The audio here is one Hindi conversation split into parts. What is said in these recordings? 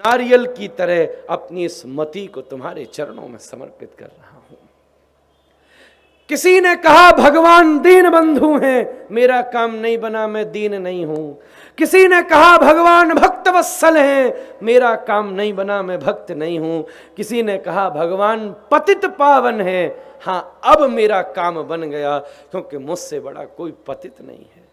नारियल की तरह अपनी इस मति को तुम्हारे चरणों में समर्पित कर रहा हूं। किसी ने कहा भगवान दीन बंधु हैं, मेरा काम नहीं बना, मैं दीन नहीं हूं। किसी ने कहा भगवान भक्त वत्सल हैं, मेरा काम नहीं बना, मैं भक्त नहीं हूं। किसी ने कहा भगवान पतित पावन है, हां अब मेरा काम बन गया, क्योंकि मुझसे बड़ा कोई पतित नहीं है।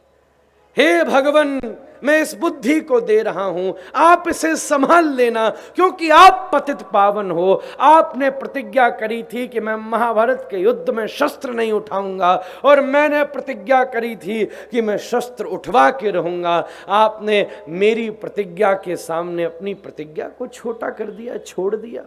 हे भगवान, मैं इस बुद्धि को दे रहा हूं, आप इसे संभाल लेना, क्योंकि आप पतित पावन हो। आपने प्रतिज्ञा करी थी कि मैं महाभारत के युद्ध में शस्त्र नहीं उठाऊंगा, और मैंने प्रतिज्ञा करी थी कि मैं शस्त्र उठवा के रहूंगा। आपने मेरी प्रतिज्ञा के सामने अपनी प्रतिज्ञा को छोटा कर दिया, छोड़ दिया।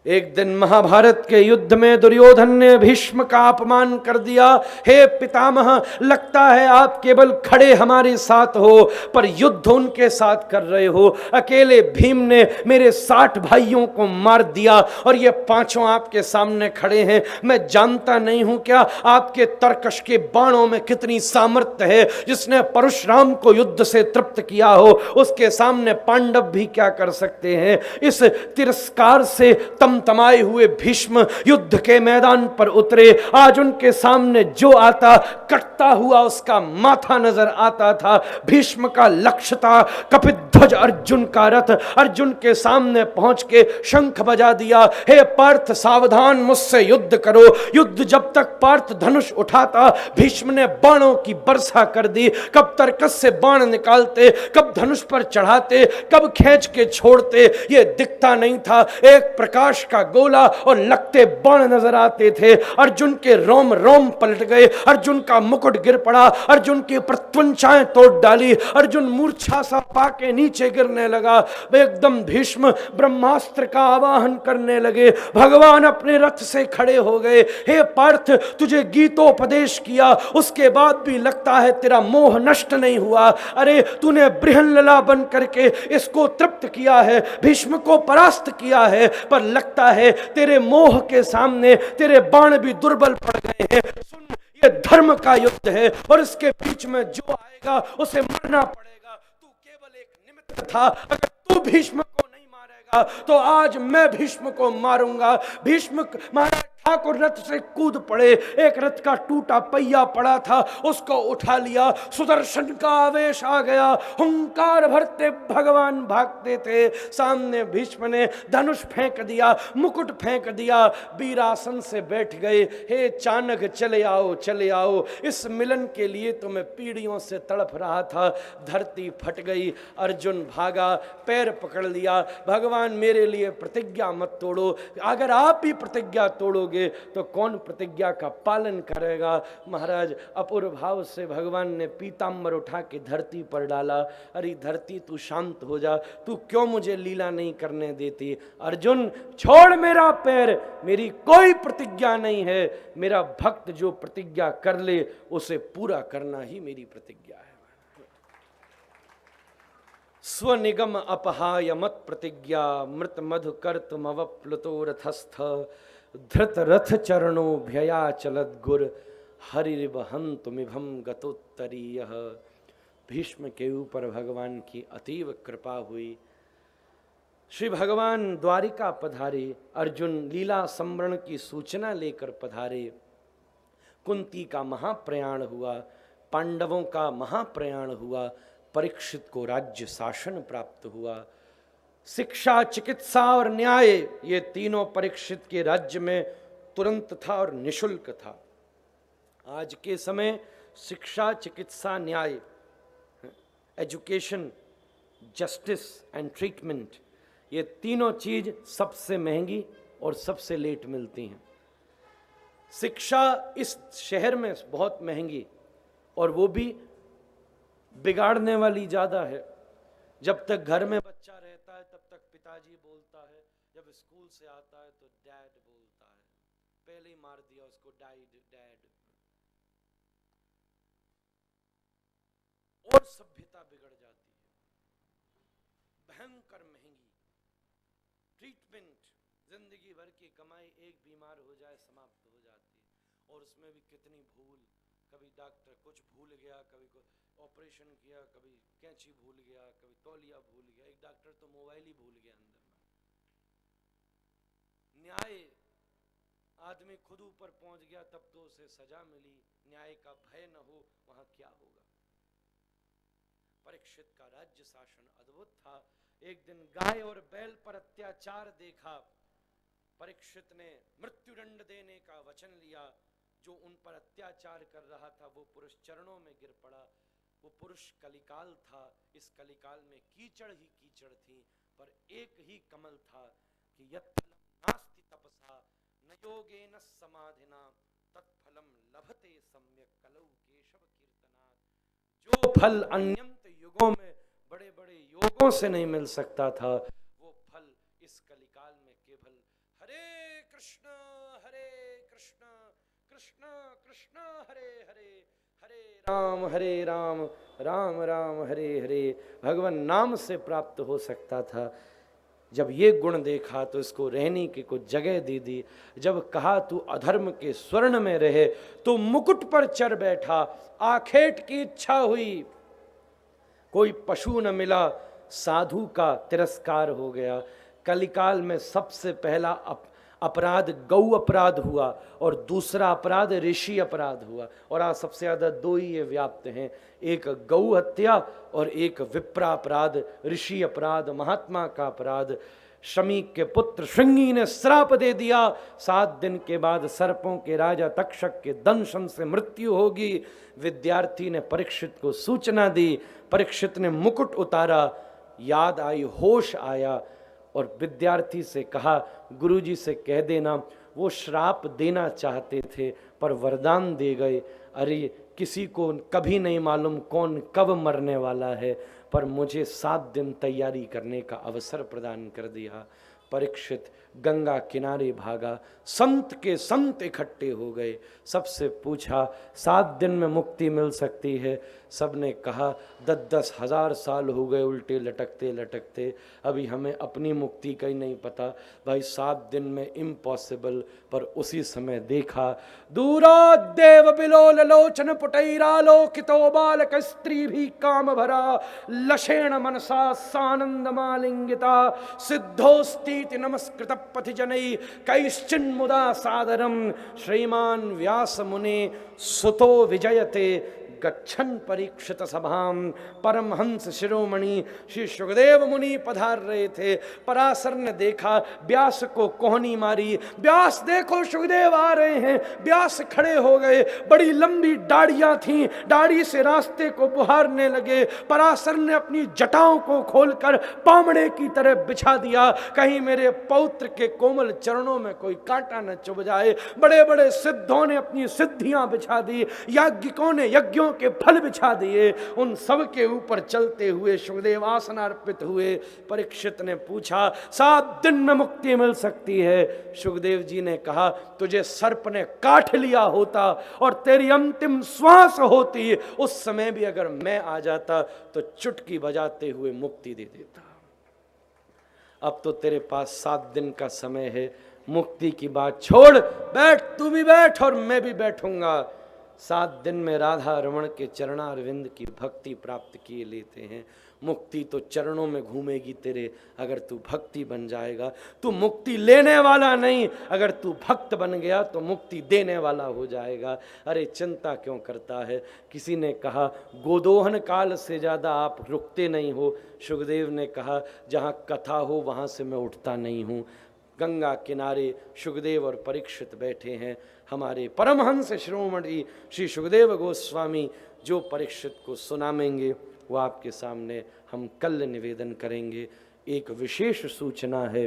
एक दिन महाभारत के युद्ध में दुर्योधन ने भीष्म का अपमान कर दिया। हे पितामह, लगता है आप केवल खड़े हमारे साथ हो, पर युद्ध उनके साथ कर रहे हो। अकेले भीम ने मेरे 60 भाइयों को मार दिया, और ये पांचों आपके सामने खड़े हैं। मैं जानता नहीं हूं क्या आपके तरकश के बाणों में कितनी सामर्थ्य है। जिसने परशुराम को युद्ध से तृप्त किया हो, उसके सामने पांडव भी क्या कर सकते हैं। इस तिरस्कार से तमाए हुए भीष्म युद्ध के मैदान पर उतरे। आज उनके सामने जो आता, कटता हुआ उसका माथा नजर आता था। भीष्म का लक्ष्य था कपिध्वज अर्जुन का रथ। अर्जुन के सामने पहुंच के शंख बजा दिया, हे पार्थ सावधान, मुझसे युद्ध करो। युद्ध जब तक पार्थ धनुष उठाता, भीष्म ने बाणों की वर्षा कर दी। कब तरकस से बाण निकालते, कब धनुष पर चढ़ाते, कब खींच के छोड़ते, ये दिखता नहीं था। एक प्रकाश का गोला और लगते बाण नजर आते थे। अर्जुन के रोम रोम पलट गए, अर्जुन का मुकुट गिर पड़ा, अर्जुन की प्रत्यंचाएं तोड़ डाली, अर्जुन मूर्छा सा पाके नीचे गिरने लगा। एकदम भीष्म ब्रह्मास्त्र का आवाहन करने लगे। भगवान अपने रथ से खड़े हो गए। हे पार्थ, तुझे गीतोपदेश किया, उसके बाद भी लगता है तेरा मोह नष्ट नहीं हुआ। अरे तूने बृहन्लला बन करके इसको तृप्त किया है, भीष्म को परास्त किया है, पर लगता है तेरे मोह के सामने तेरे बाण भी दुर्बल पड़ गए हैं। सुन, ये धर्म का युद्ध है, और इसके बीच में जो आएगा उसे मरना पड़ेगा। तू केवल एक निमित्त था। अगर तू भीष्म को नहीं मारेगा तो आज मैं भीष्म को मारूंगा। भीष्म महाराज ठाकुर रथ से कूद पड़े। एक रथ का टूटा पहिया पड़ा था, उसको उठा लिया। सुदर्शन का आवेश आ गया, हुंकार भरते भगवान भागते थे। सामने भीष्म ने धनुष फेंक दिया, मुकुट फेंक दिया, वीरासन से बैठ गए। हे चाणक्य, चले आओ, चले आओ। इस मिलन के लिए तो मैं पीढ़ियों से तड़प रहा था। धरती फट गई। अर्जुन भागा, पैर पकड़ लिया। भगवान मेरे लिए प्रतिज्ञा मत तोड़ो। अगर आप ही प्रतिज्ञा तोड़ोगे तो कौन प्रतिज्ञा का पालन करेगा। महाराज अपूर्व भाव से भगवान ने पीतांबर उठा के धरती पर डाला। अरे धरती, तू शांत हो जा, तू क्यों मुझे लीला नहीं करने देती। अर्जुन छोड़ मेरा पैर, मेरी कोई प्रतिज्ञा नहीं है। मेरा भक्त जो प्रतिज्ञा कर ले उसे पूरा करना ही मेरी प्रतिज्ञा है। स्वनिगम अपहाय मत प्रतिज्ञा, मृत मधु कर्तुम अवप्लुतो रथस्थ, धृत रथ चरणों भया चलत गुर, हरिर्वहंतुमिभम गतोत्तरीय। भीष्म के ऊपर भगवान की अतीव कृपा हुई। श्री भगवान द्वारिका पधारे। अर्जुन लीला संवरण की सूचना लेकर पधारे। कुंती का महाप्रयाण हुआ, पांडवों का महाप्रयाण हुआ, परीक्षित को राज्य शासन प्राप्त हुआ। शिक्षा, चिकित्सा और न्याय, ये तीनों परीक्षित के राज्य में तुरंत था और निशुल्क था। आज के समय शिक्षा, चिकित्सा, न्याय, एजुकेशन, जस्टिस एंड ट्रीटमेंट, ये तीनों चीज सबसे महंगी और सबसे लेट मिलती हैं। शिक्षा इस शहर में बहुत महंगी, और वो भी बिगाड़ने वाली ज्यादा है। जब तक घर में बच्चा रहता है तब तक पिताजी बोलता है, जब स्कूल से आता है तो डैड बोलता है। पहले ही मार दिया उसको, डैड डैड। और सभ्यता बिगड़ जाती है। भयंकर महंगी ट्रीटमेंट, जिंदगी भर की कमाई एक बीमार हो जाए समाप्त हो जाती है। और उसमें भी कितनी भूल, कभी डॉक्टर कुछ भूल गया, कभी ऑपरेशन किया, कभी कैंची भूल गया, कभी तौलिया भूल गया, एक डॉक्टर तो मोबाइल ही भूल गया अंदर में। न्याय आदमी खुद ऊपर पहुंच गया तब तो उसे सजा मिली, न्याय का भय न हो वहां क्या होगा। परीक्षित का राज्य शासन अद्भुत था। एक दिन गाय और बैल पर अत्याचार देखा, परीक्षित ने मृत्युदंड देने का वचन लिया। जो उन पर अत्याचार कर रहा था वो पुरुष चरणों में गिर पड़ा। वो पुरुष कलिकाल था, इस कलिकाल में कीचड़ ही कीचड़ थी, पर एक ही कमल था कि यत्फलम नास्ति तपसा न योगेन समाधिना तत्फलम लभते सम्यक कलौ केशव कीर्तनात्। जो फल अन्यंत युगों में बड़े बड़े योगों से नहीं मिल सकता था, वो फल इस कलिकाल में केवल हरे कृष्ण कृष्ण कृष्ण हरे हरे, हरे राम राम राम हरे हरे भगवान नाम से प्राप्त हो सकता था। जब ये गुण देखा तो इसको रहने की कुछ जगह दे दी। जब कहा तू अधर्म के स्वर्ण में रहे तो मुकुट पर चढ़ बैठा। आखेट की इच्छा हुई, कोई पशु न मिला, साधु का तिरस्कार हो गया। कलिकाल में सबसे पहला अपराध गौ अपराध हुआ और दूसरा अपराध ऋषि अपराध हुआ। और आज सबसे ज्यादा दो ही ये व्याप्त हैं, एक गौ हत्या और एक विप्रापराध, ऋषि अपराध, महात्मा का अपराध। शमीक के पुत्र श्रृंगी ने श्राप दे दिया, 7 दिन के बाद सर्पों के राजा तक्षक के दंशन से मृत्यु होगी। विद्यार्थी ने परीक्षित को सूचना दी, परीक्षित ने मुकुट उतारा, याद आई, होश आया और विद्यार्थी से कहा गुरुजी से कह देना वो श्राप देना चाहते थे पर वरदान दे गए। अरे किसी को कभी नहीं मालूम कौन कब मरने वाला है, पर मुझे 7 दिन तैयारी करने का अवसर प्रदान कर दिया। परीक्षित गंगा किनारे भागा, संत के संत इकट्ठे हो गए, सबसे पूछा 7 दिन में मुक्ति मिल सकती है? सबने कहा 10-10 हजार साल हो गए उल्टे लटकते लटकते, अभी हमें अपनी मुक्ति का ही नहीं पता भाई, 7 दिन में इम्पॉसिबल। पर उसी समय देखा दूरादेव बिलोल लोचन पुटैरालोकितो बालक स्त्री भी काम भरा लशेण मनसा सानंद मालिंगिता सिद्धोस्तीति नमस्कृत पथि जनई कैश्चिन्मुदा सादरम श्रीमान व्यास मुने सुतो विजयते गच्छन परीक्षित सभाम परमहंस शिरोमणि श्री सुखदेव मुनि पधार रहे थे। पराशर ने देखा, व्यास को कोहनी मारी, व्यास देखो सुखदेव आ रहे हैं। व्यास खड़े हो गए, बड़ी लंबी दाढ़ियां थीं, दाढ़ी से रास्ते को बुहारने लगे। पराशर ने अपनी जटाओं को खोलकर पामड़े की तरह बिछा दिया, कहीं मेरे पौत्र के कोमल चरणों में कोई कांटा न चुभ जाए। बड़े बड़े सिद्धों ने अपनी सिद्धियां बिछा दी, याज्ञिकों ने यज्ञों के फल बिछा दिए। उन सब के ऊपर चलते हुए सुखदेव आसन अर्पित हुए। परीक्षित ने पूछा 7 दिन में मुक्ति मिल सकती है? सुखदेव जी ने कहा तुझे सर्प ने काट लिया होता और तेरी अंतिम श्वास होती, उस समय भी अगर मैं आ जाता तो चुटकी बजाते हुए मुक्ति दे देता। अब तो तेरे पास 7 दिन का समय है, मुक्ति की बात छोड़, बैठ, तू भी बैठ और मैं भी बैठूंगा। 7 दिन में राधा रमण के चरणारविंद की भक्ति प्राप्त किए लेते हैं। मुक्ति तो चरणों में घूमेगी तेरे, अगर तू भक्ति बन जाएगा। तू मुक्ति लेने वाला नहीं, अगर तू भक्त बन गया तो मुक्ति देने वाला हो जाएगा। अरे चिंता क्यों करता है? किसी ने कहा गोदोहन काल से ज़्यादा आप रुकते नहीं हो। सुखदेव ने कहा जहाँ कथा हो वहाँ से मैं उठता नहीं हूँ। गंगा किनारे सुखदेव और परीक्षित बैठे हैं। हमारे परमहंस शिरोमणि श्री सुखदेव गोस्वामी जो परीक्षित को सुनामेंगे वो आपके सामने हम कल निवेदन करेंगे। एक विशेष सूचना है,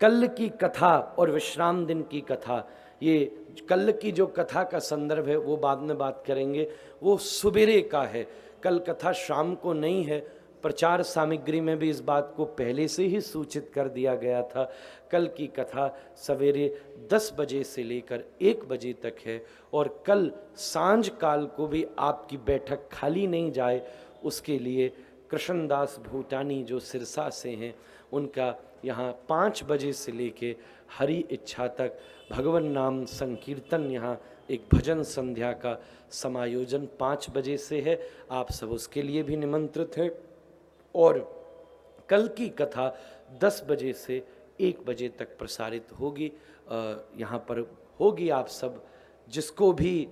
कल की कथा और विश्राम दिन की कथा, ये कल की जो कथा का संदर्भ है वो बाद में बात करेंगे, वो सुबेरे का है। कल कथा शाम को नहीं है। प्रचार सामग्री में भी इस बात को पहले से ही सूचित कर दिया गया था। कल की कथा सवेरे 10 बजे से लेकर 1 बजे तक है और कल सांझ काल को भी आपकी बैठक खाली नहीं जाए उसके लिए कृष्णदास भूटानी जो सिरसा से हैं उनका यहाँ 5 बजे से लेके हरि इच्छा तक भगवान नाम संकीर्तन, यहाँ एक भजन संध्या का समायोजन 5 बजे से है। आप सब उसके लिए भी निमंत्रित हैं। और कल की कथा 10 बजे से 1 बजे तक प्रसारित होगी, यहाँ पर होगी। आप सब जिसको भी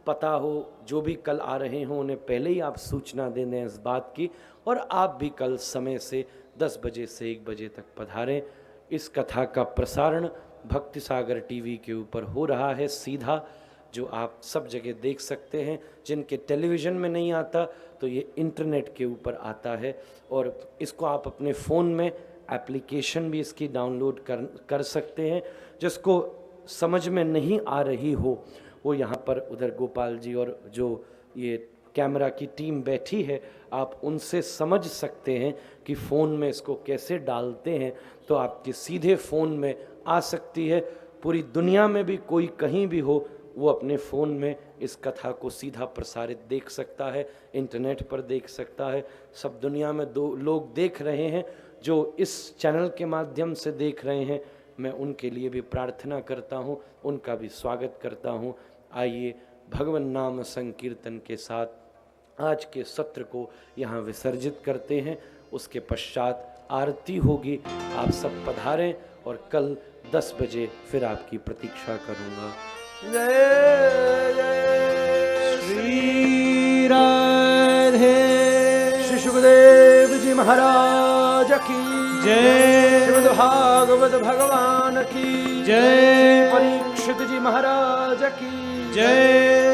पता हो, जो भी कल आ रहे हों, उन्हें पहले ही आप सूचना दे दें इस बात की, और आप भी कल समय से 10 बजे से 1 बजे तक पधारें। इस कथा का प्रसारण भक्ति सागर टीवी के ऊपर हो रहा है सीधा, जो आप सब जगह देख सकते हैं। जिनके टेलीविज़न में नहीं आता तो ये इंटरनेट के ऊपर आता है, और इसको आप अपने फ़ोन में एप्लीकेशन भी इसकी डाउनलोड कर सकते हैं। जिसको समझ में नहीं आ रही हो वो यहाँ पर उधर गोपाल जी और जो ये कैमरा की टीम बैठी है, आप उनसे समझ सकते हैं कि फ़ोन में इसको कैसे डालते हैं, तो आपके सीधे फ़ोन में आ सकती है। पूरी दुनिया में भी कोई कहीं भी हो, वो अपने फ़ोन में इस कथा को सीधा प्रसारित देख सकता है, इंटरनेट पर देख सकता है। सब दुनिया में लोग देख रहे हैं जो इस चैनल के माध्यम से देख रहे हैं। मैं उनके लिए भी प्रार्थना करता हूँ, उनका भी स्वागत करता हूँ। आइए भगवान नाम संकीर्तन के साथ आज के सत्र को यहाँ विसर्जित करते हैं। उसके पश्चात आरती होगी। आप सब पधारें और कल 10 बजे फिर आपकी प्रतीक्षा करूँगा। जय जय श्री राधे। श्री सुखदेव जी महाराज की जय। श्रीमद् भागवत भगवान की जय। परीक्षित जी महाराज की जय।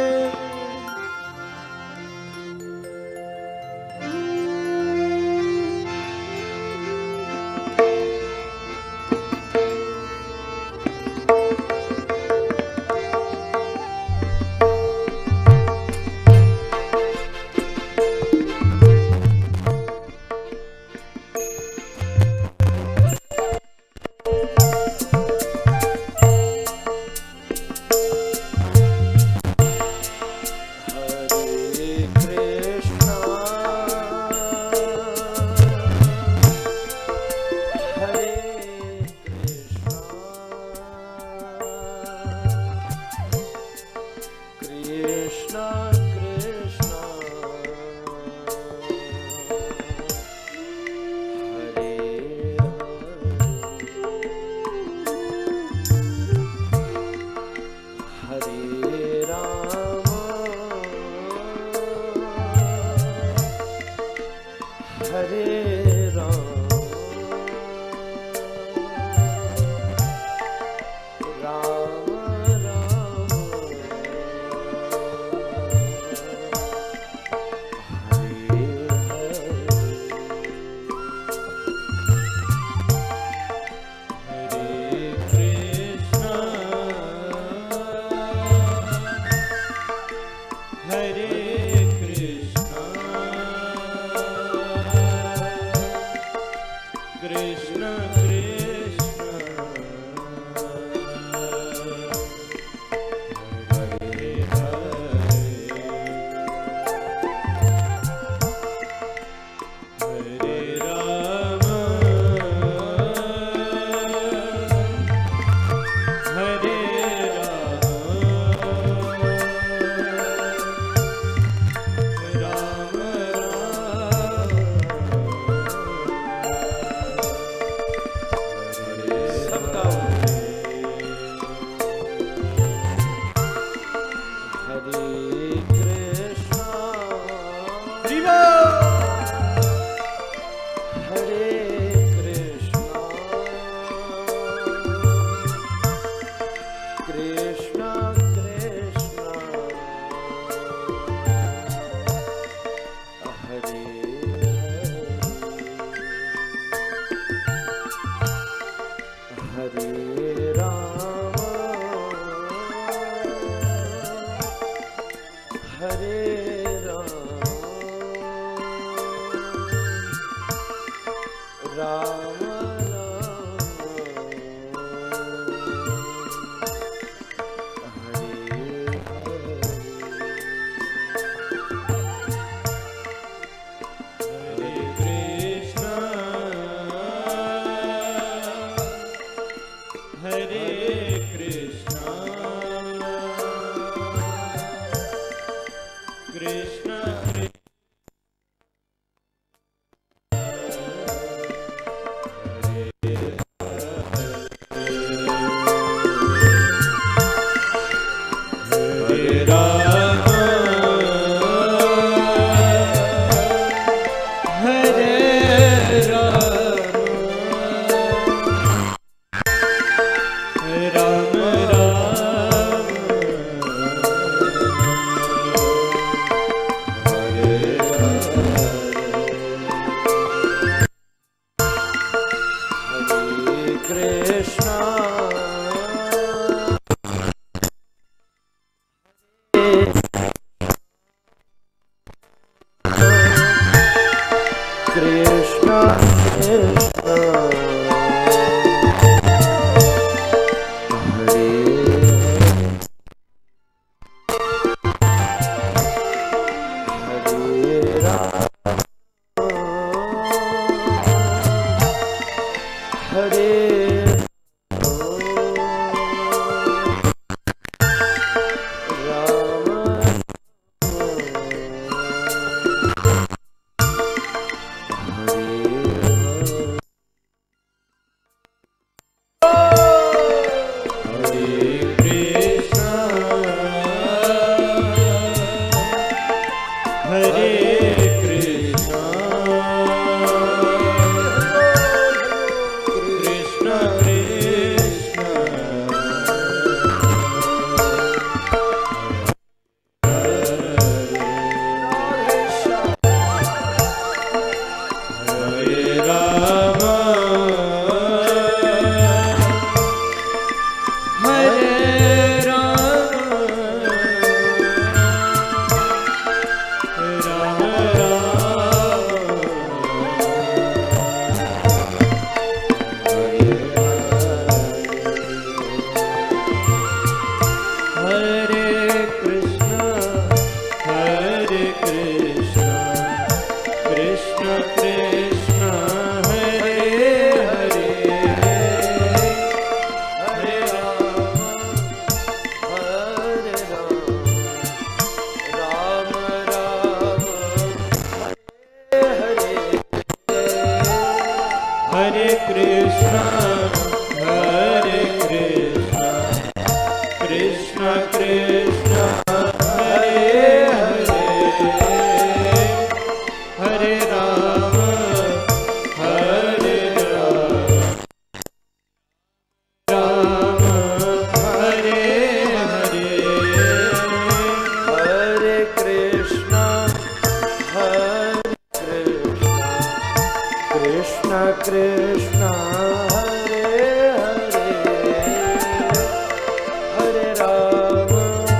Hare Rama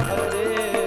हरे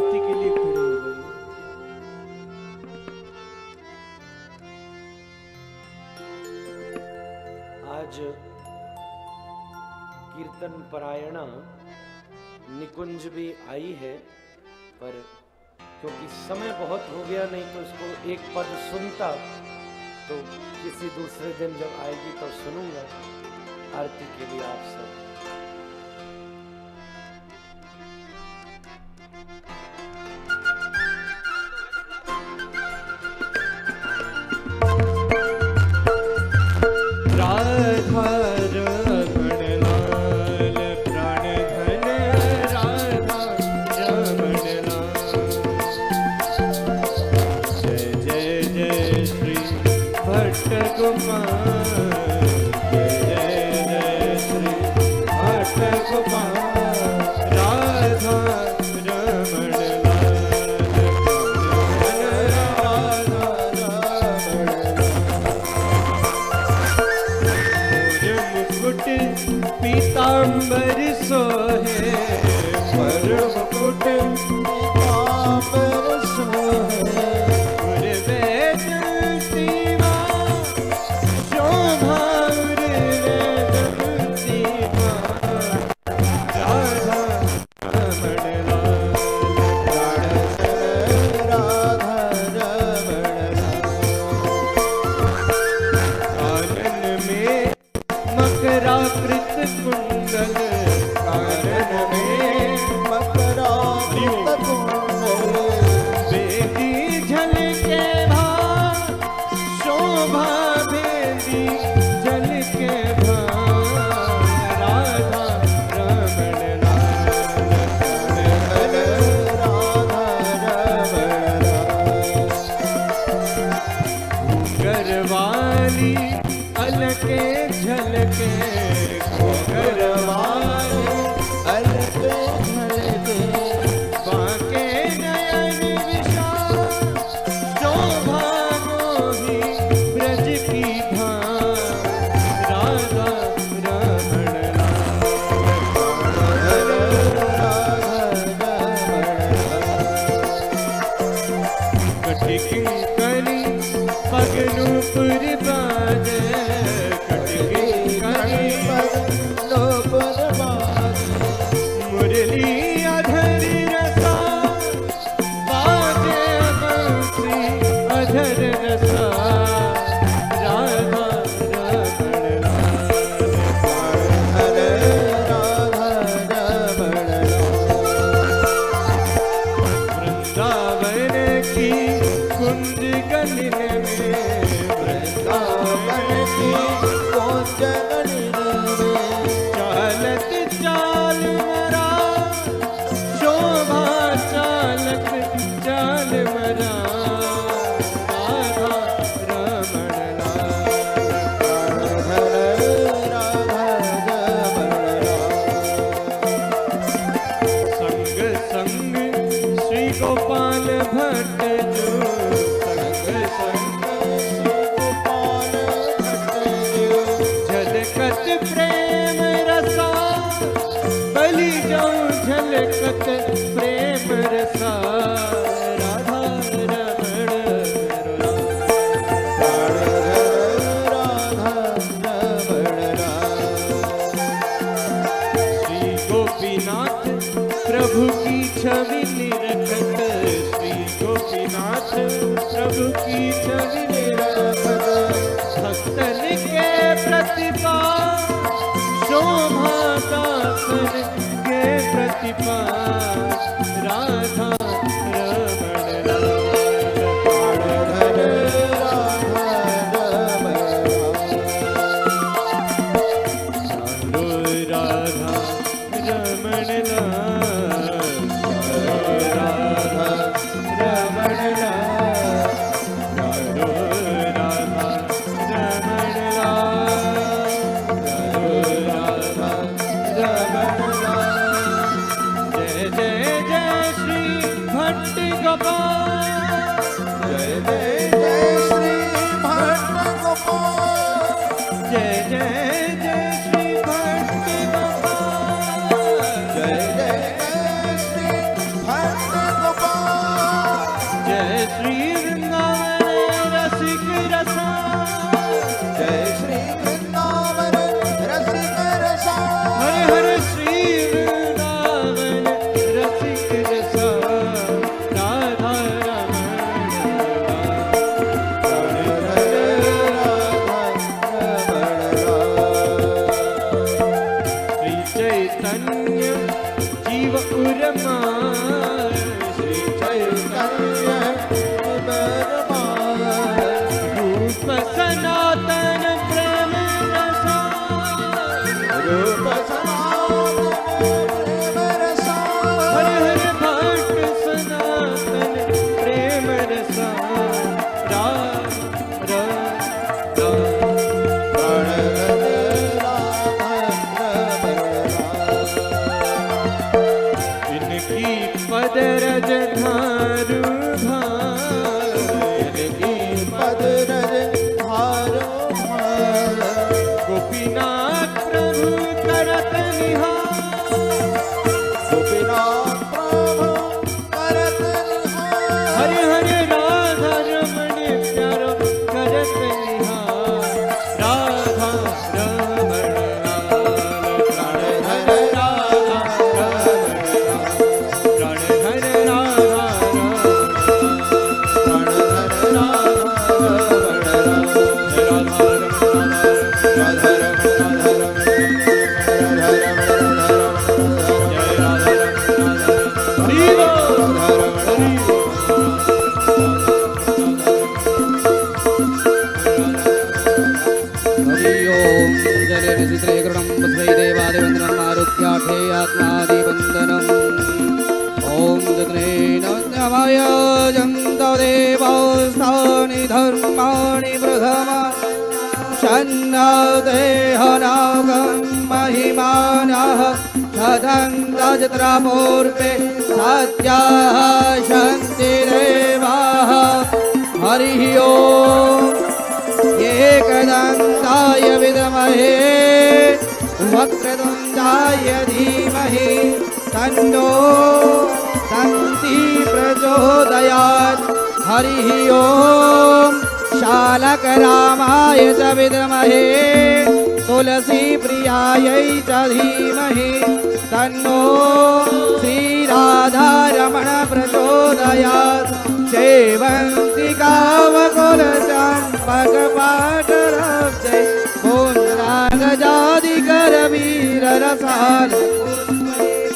आरती के लिए खड़े हो गए। आज कीर्तन परायणा निकुंज भी आई है, पर क्योंकि समय बहुत हो गया, नहीं तो उसको एक पद सुनता तो किसी दूसरे दिन जब आएगी तो सुनूंगा। आरती के लिए आप सब पीतांबर सोहे पर मुकुट पीतांबर सोहे उर्वेद सीमा शोभा उर्वेद सीमा राधा रमण लाल राधा रमण आनन में मकराकृत कुंडल कानन में मकराकृत कुंडल बेदी झलके भार शोभा बेदी झलके भार राधा रमण लाल राधा रमण गरवाली अलके झलके गरवाली अलके झलके बाके नयन विशाल शोभा मोही ब्रज की भार राधा रमण लाल राधा कटिकिं करी पगनूपुर बाजे मुरली अधर रसा बाजे बंसी अधर रसा राधा रमण लाल राधा रमण वृंदावन की कुंज गलिन में वृंदावन की कुंज गलिन में चालत चाल मरा शोभा चालत चाल मरा राधा रमण लाल राधा रमण संग संग श्री गोपाल भट्ट जो संग संग श्री गोपाल भट्ट जो झलकत प्रेम रसा बलि जाऊं झलकत प्रेम रसा राधा रमण राधा रमण श्री गोपीनाथ प्रभु की छवि निरखत श्री गोपीनाथ प्रभु की छवि निरखत भक्तन के प्रतिपा शोभा दासन के प्रतिपा राधा रमण लाल राधा रमण राधा रमण लाल राधा रमण लाल रूप सनातन प्रेम रसा हर हर भक्त सनातन प्रेम रसा राम राम इनकी पद रज धारू गोपीनाथ प्रभु करत निहार हरे हरे राधा रमण प्यारो करत निहार राधा रमण प्राण हरे राधा प्राण हरे राधा हरि ओम जले चित्रे कृणं वस्वै देवादिवन्दनं आरुह्याठे आत्मादिवन्दनम् ओम जग्नेन नमय जन्तो देवस्तानि धर्माणि प्रथम शन्नदेहनागं महिमानः शतन्द्रचित्रपूर्वे सत्याः सन्ति देवाः हरिः ओम् एकदन्ताय विद्महे वक्रतुण्डाय धीमहि तन्नो दन्ति प्रचोदयात् हरिः ओम् शालकरामाय च विद्महे तुलसीप्रियायै च धीमहि तन्नो श्रीराधारमण प्रचोदयात् सेवन्तिकावकुलचम्पकपाटरब्जै पुण्डागजादिकरवीररसाल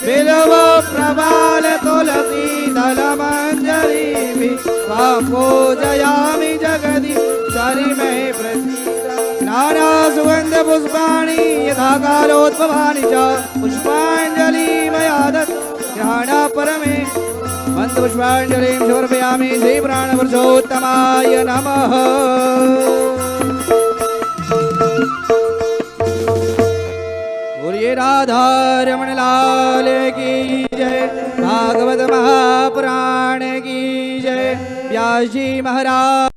बिल्व प्रबाल तुलसी दलमञ्जरीभिः त्वां पूजयामि जगदि शरिमे प्रसीद नाना सुगन्ध पुष्पाणि यथा कालोद्भवानि च पुष्पाञ्जलि मया दत्त ग्रहणा परमे मन्त्रपुष्पाञ्जलिं समर्पयामि श्रीप्राणपुरुषोत्तमाय नमः। बोलिए राधा रमण लाल की जय, भागवत महापुराण की जय, व्यास जी महाराज।